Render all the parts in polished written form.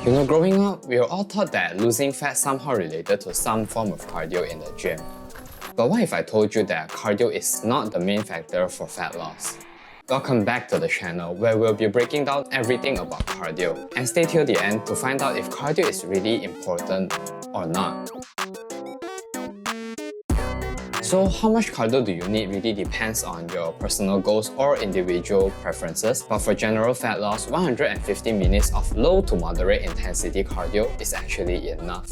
You know, growing up, we were all taught that losing fat somehow related to some form of cardio in the gym. But what if I told you that cardio is not the main factor for fat loss? Welcome back to the channel where we'll be breaking down everything about cardio. And stay till the end to find out if cardio is really important or not. So how much cardio do you need really depends on your personal goals or individual preferences, but for general fat loss, 150 minutes of low to moderate intensity cardio is actually enough.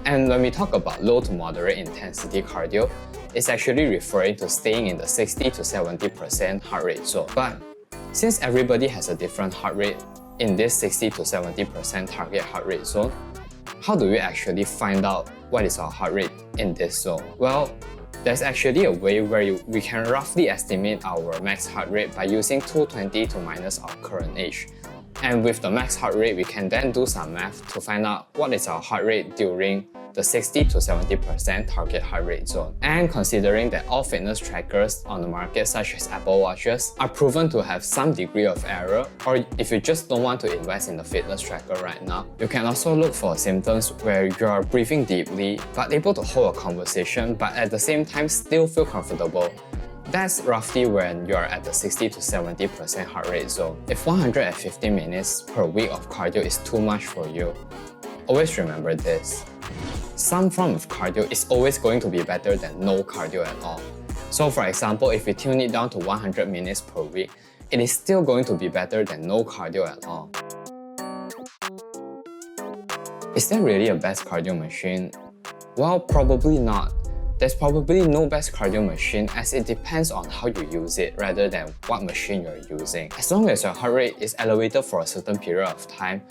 And when we talk about low to moderate intensity cardio, it's actually referring to staying in the 60 to 70% heart rate zone. But since everybody has a different heart rate in this 60 to 70% target heart rate zone, how do we actually find out what is our heart rate in this zone? Well, there's actually a way where we can roughly estimate our max heart rate by using 220 to minus our current age. And with the max heart rate, we can then do some math to find out what is our heart rate during the 60 to 70% target heart rate zone. And considering that all fitness trackers on the market, such as Apple Watches, are proven to have some degree of error, or if you just don't want to invest in the fitness tracker right now, you can also look for symptoms where you are breathing deeply, but able to hold a conversation, but at the same time still feel comfortable. That's roughly when you're at the 60 to 70% heart rate zone. If 150 minutes per week of cardio is too much for you, always remember this. Some form of cardio is always going to be better than no cardio at all. So for example, if we tune it down to 100 minutes per week, it is still going to be better than no cardio at all. Is there really a best cardio machine? Well, probably not. There's probably no best cardio machine as it depends on how you use it rather than what machine you're using. As long as your heart rate is elevated for a certain period of time,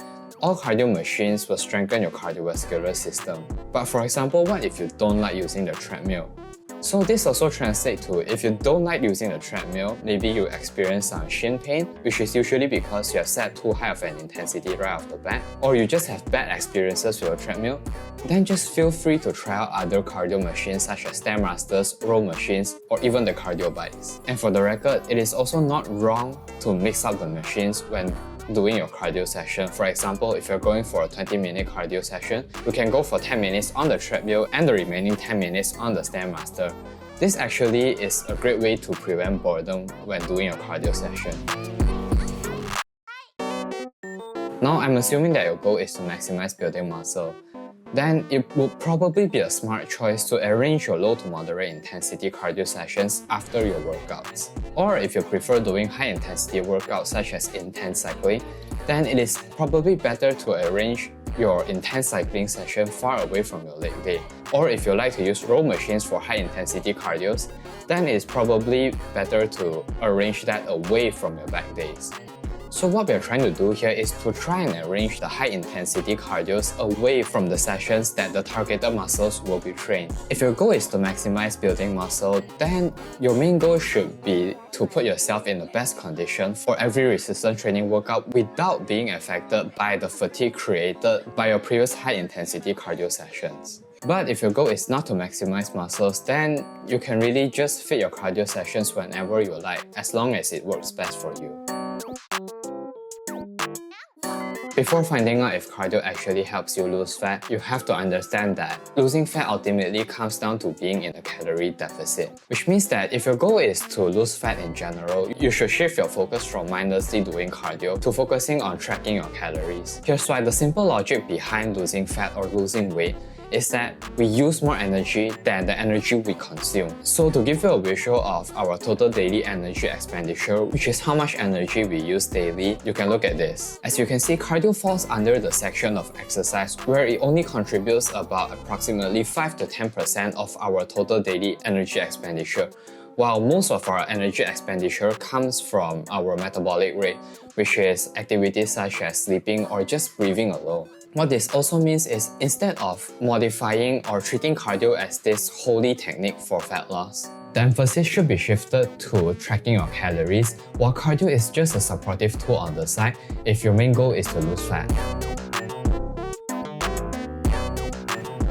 all cardio machines will strengthen your cardiovascular system. But for example, what if you don't like using the treadmill? So this also translates to if you don't like using the treadmill, maybe you experience some shin pain, which is usually because you have set too high of an intensity right off the bat, or you just have bad experiences with your treadmill, then just feel free to try out other cardio machines such as Stairmasters, row machines, or even the cardio bikes. And for the record, it is also not wrong to mix up the machines when doing your cardio session. For example, if you're going for a 20-minute cardio session, you can go for 10 minutes on the treadmill and the remaining 10 minutes on the Stairmaster. This actually is a great way to prevent boredom when doing your cardio session. Now, I'm assuming that your goal is to maximize building muscle. Then it would probably be a smart choice to arrange your low to moderate intensity cardio sessions after your workouts. Or if you prefer doing high intensity workouts such as intense cycling, then it is probably better to arrange your intense cycling session far away from your leg day. Or if you like to use row machines for high intensity cardios, then it is probably better to arrange that away from your back days. So what we're trying to do here is to try and arrange the high-intensity cardios away from the sessions that the targeted muscles will be trained. If your goal is to maximize building muscle, then your main goal should be to put yourself in the best condition for every resistance training workout without being affected by the fatigue created by your previous high-intensity cardio sessions. But if your goal is not to maximize muscles, then you can really just fit your cardio sessions whenever you like, as long as it works best for you. Before finding out if cardio actually helps you lose fat, you have to understand that losing fat ultimately comes down to being in a calorie deficit. Which means that if your goal is to lose fat in general, you should shift your focus from mindlessly doing cardio to focusing on tracking your calories. Here's why the simple logic behind losing fat or losing weight is that we use more energy than the energy we consume. So to give you a visual of our total daily energy expenditure, which is how much energy we use daily, you can look at this. As you can see, cardio falls under the section of exercise where it only contributes about approximately 5 to 10% of our total daily energy expenditure, while most of our energy expenditure comes from our metabolic rate, which is activities such as sleeping or just breathing alone. What this also means is instead of modifying or treating cardio as this holy technique for fat loss, the emphasis should be shifted to tracking your calories, while cardio is just a supportive tool on the side if your main goal is to lose fat.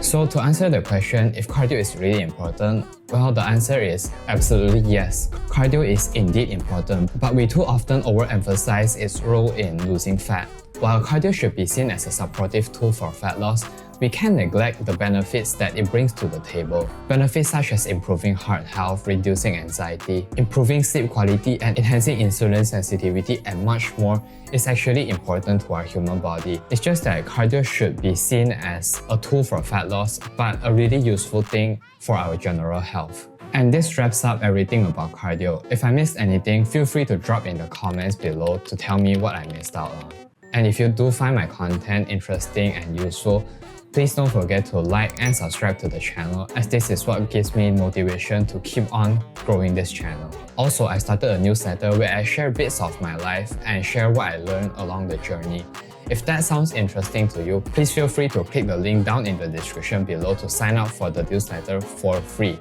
So to answer the question if cardio is really important, well, the answer is absolutely yes. Cardio is indeed important, but we too often overemphasize its role in losing fat. While cardio should be seen as a supportive tool for fat loss, we can't neglect the benefits that it brings to the table. Benefits such as improving heart health, reducing anxiety, improving sleep quality, and enhancing insulin sensitivity, and much more is actually important to our human body. It's just that cardio should be seen as a tool for fat loss, but a really useful thing for our general health. And this wraps up everything about cardio. If I missed anything, feel free to drop in the comments below to tell me what I missed out on. And if you do find my content interesting and useful, please don't forget to like and subscribe to the channel, as this is what gives me motivation to keep on growing this channel. Also, I started a newsletter where I share bits of my life and share what I learned along the journey. If that sounds interesting to you, please feel free to click the link down in the description below to sign up for the newsletter for free.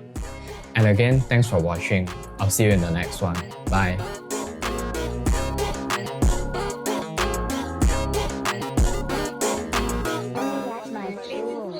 And again, thanks for watching. I'll see you in the next one. Bye. That's my tool.